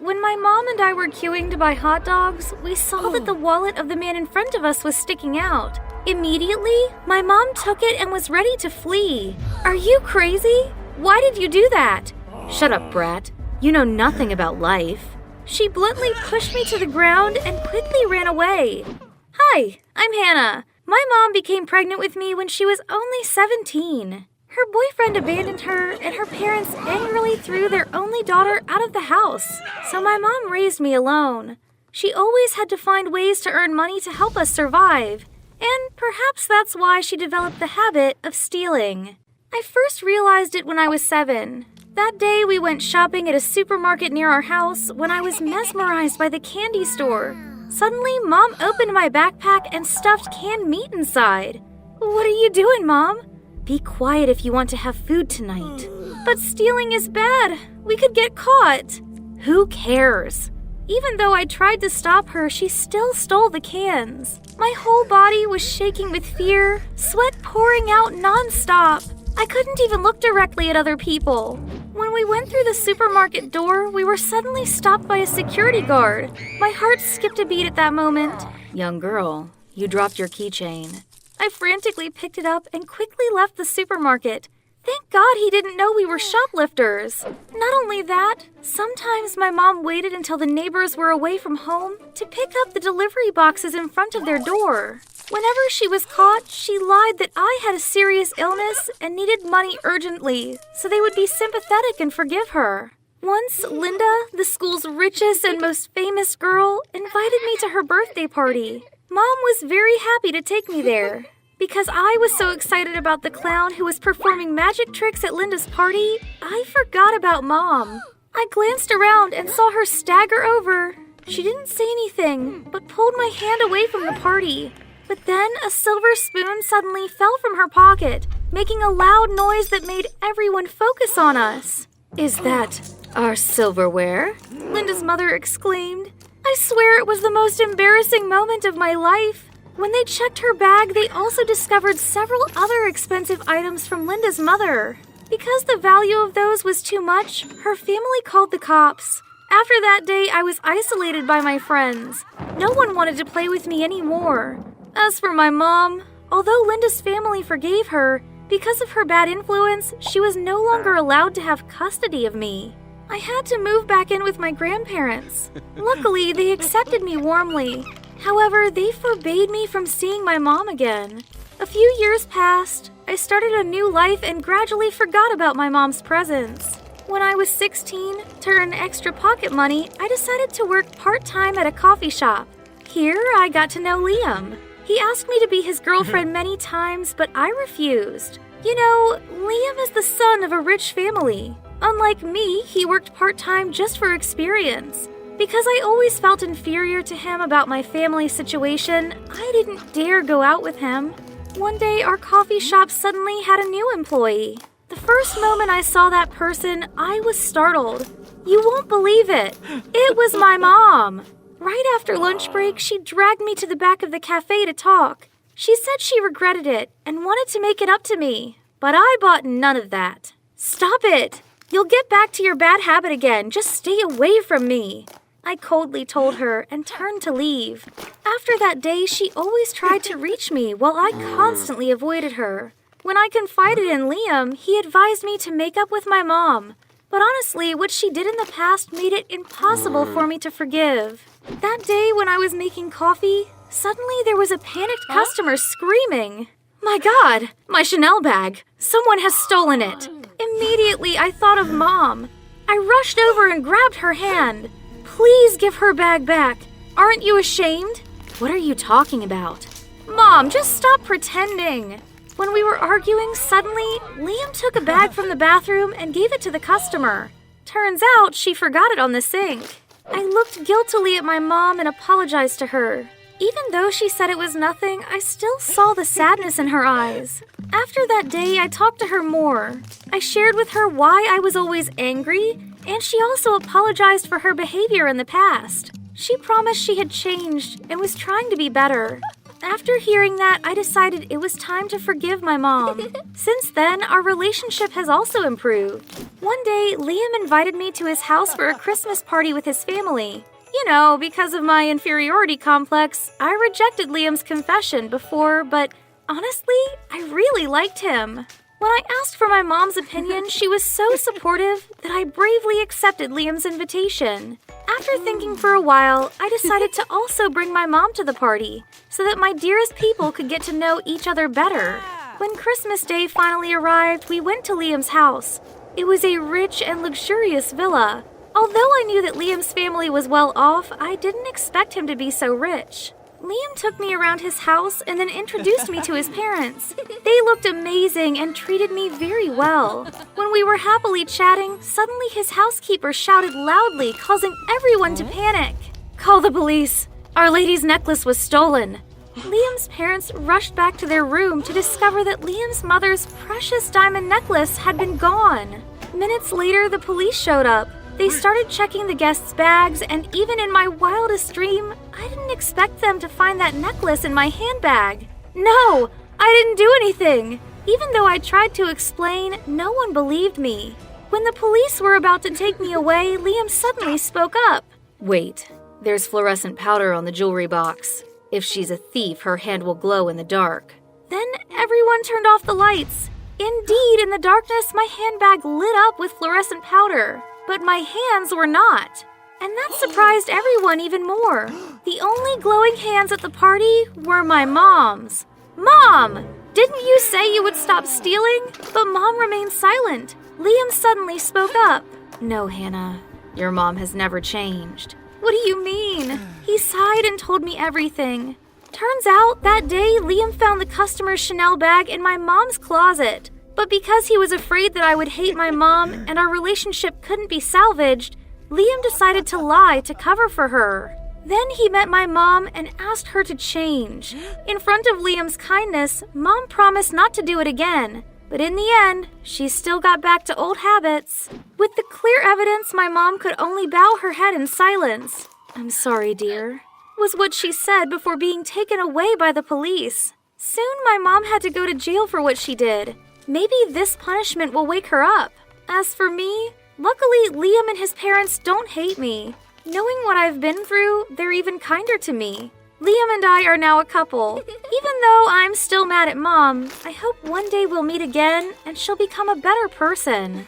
when my mom and I were queuing to buy hot dogs, we saw that the wallet of the man in front of us was sticking out. Immediately, my mom took it and was ready to flee. Are you crazy? Why did you do that? Shut up, brat. You know nothing about life. She bluntly pushed me to the ground and quickly ran away. Hi, I'm Hannah. My mom became pregnant with me when she was only 17. Her boyfriend abandoned her, and her parents angrily threw their only daughter out of the house. So my mom raised me alone. She always had to find ways to earn money to help us survive. And perhaps that's why she developed the habit of stealing. I first realized it when I was 7. That day we went shopping at a supermarket near our house when I was mesmerized by the candy store. Suddenly, Mom opened my backpack and stuffed canned meat inside. What are you doing, Mom? Be quiet if you want to have food tonight. But stealing is bad. We could get caught. Who cares? Even though I tried to stop her, she still stole the cans. My whole body was shaking with fear, sweat pouring out nonstop. I couldn't even look directly at other people. When we went through the supermarket door, we were suddenly stopped by a security guard. My heart skipped a beat at that moment. Young girl, you dropped your keychain. I frantically picked it up and quickly left the supermarket. Thank God he didn't know we were shoplifters. Not only that, sometimes my mom waited until the neighbors were away from home to pick up the delivery boxes in front of their door. Whenever she was caught, she lied that I had a serious illness and needed money urgently, so they would be sympathetic and forgive her. Once, Linda, the school's richest and most famous girl, invited me to her birthday party. Mom was very happy to take me there. Because I was so excited about the clown who was performing magic tricks at Linda's party, I forgot about Mom. I glanced around and saw her stagger over. She didn't say anything, but pulled my hand away from the party. But then a silver spoon suddenly fell from her pocket, making a loud noise that made everyone focus on us. Is that our silverware? Linda's mother exclaimed. I swear it was the most embarrassing moment of my life. When they checked her bag, they also discovered several other expensive items from Linda's mother. Because the value of those was too much, her family called the cops. After that day, I was isolated by my friends. No one wanted to play with me anymore. As for my mom, although Linda's family forgave her, because of her bad influence, she was no longer allowed to have custody of me. I had to move back in with my grandparents. Luckily, they accepted me warmly. However, they forbade me from seeing my mom again. A few years passed. I started a new life and gradually forgot about my mom's presence. When I was 16, to earn extra pocket money, I decided to work part-time at a coffee shop. Here, I got to know Liam. He asked me to be his girlfriend many times, but I refused. You know, Liam is the son of a rich family. Unlike me, he worked part-time just for experience. Because I always felt inferior to him about my family situation, I didn't dare go out with him. One day, our coffee shop suddenly had a new employee. The first moment I saw that person, I was startled. You won't believe it. It was my mom. Right after lunch break, she dragged me to the back of the cafe to talk. She said she regretted it and wanted to make it up to me, but I bought none of that. Stop it. You'll get back to your bad habit again. Just stay away from me. I coldly told her and turned to leave. After that day, she always tried to reach me while I constantly avoided her. When I confided in Liam, he advised me to make up with my mom. But honestly, what she did in the past made it impossible for me to forgive. That day when I was making coffee, suddenly there was a panicked customer screaming, "My God, my Chanel bag! Someone has stolen it!" Immediately, I thought of Mom. I rushed over and grabbed her hand. Please give her bag back. Aren't you ashamed? What are you talking about? Mom, just stop pretending. When we were arguing, suddenly, Liam took a bag from the bathroom and gave it to the customer. Turns out she forgot it on the sink. I looked guiltily at my mom and apologized to her. Even though she said it was nothing, I still saw the sadness in her eyes. After that day, I talked to her more. I shared with her why I was always angry, and she also apologized for her behavior in the past. She promised she had changed and was trying to be better. After hearing that, I decided it was time to forgive my mom. Since then, our relationship has also improved. One day, Liam invited me to his house for a Christmas party with his family. You know, because of my inferiority complex, I rejected Liam's confession before, but honestly, I really liked him. When I asked for my mom's opinion, she was so supportive that I bravely accepted Liam's invitation. After thinking for a while, I decided to also bring my mom to the party so that my dearest people could get to know each other better. When Christmas Day finally arrived, we went to Liam's house. It was a rich and luxurious villa. Although I knew that Liam's family was well off, I didn't expect him to be so rich. Liam took me around his house and then introduced me to his parents. They looked amazing and treated me very well. When we were happily chatting, suddenly his housekeeper shouted loudly, causing everyone to panic. "Call the police! Our lady's necklace was stolen!" Liam's parents rushed back to their room to discover that Liam's mother's precious diamond necklace had been gone. Minutes later, the police showed up. They started checking the guests' bags, and even in my wildest dream, I didn't expect them to find that necklace in my handbag. No, I didn't do anything. Even though I tried to explain, no one believed me. When the police were about to take me away, Liam suddenly spoke up. "Wait, there's fluorescent powder on the jewelry box. If she's a thief, her hand will glow in the dark." Then everyone turned off the lights. Indeed, in the darkness, my handbag lit up with fluorescent powder. But my hands were not. And that surprised everyone even more. The only glowing hands at the party were my mom's. "Mom! Didn't you say you would stop stealing?" But Mom remained silent. Liam suddenly spoke up. "No, Hannah, your mom has never changed." "What do you mean?" He sighed and told me everything. Turns out, that day, Liam found the customer's Chanel bag in my mom's closet. But because he was afraid that I would hate my mom and our relationship couldn't be salvaged, Liam decided to lie to cover for her. Then he met my mom and asked her to change. In front of Liam's kindness, Mom promised not to do it again. But in the end, she still got back to old habits. With the clear evidence, my mom could only bow her head in silence. "I'm sorry, dear," was what she said before being taken away by the police. Soon my mom had to go to jail for what she did. Maybe this punishment will wake her up. As for me, luckily Liam and his parents don't hate me. Knowing what I've been through, they're even kinder to me. Liam and I are now a couple. Even though I'm still mad at Mom, I hope one day we'll meet again and she'll become a better person.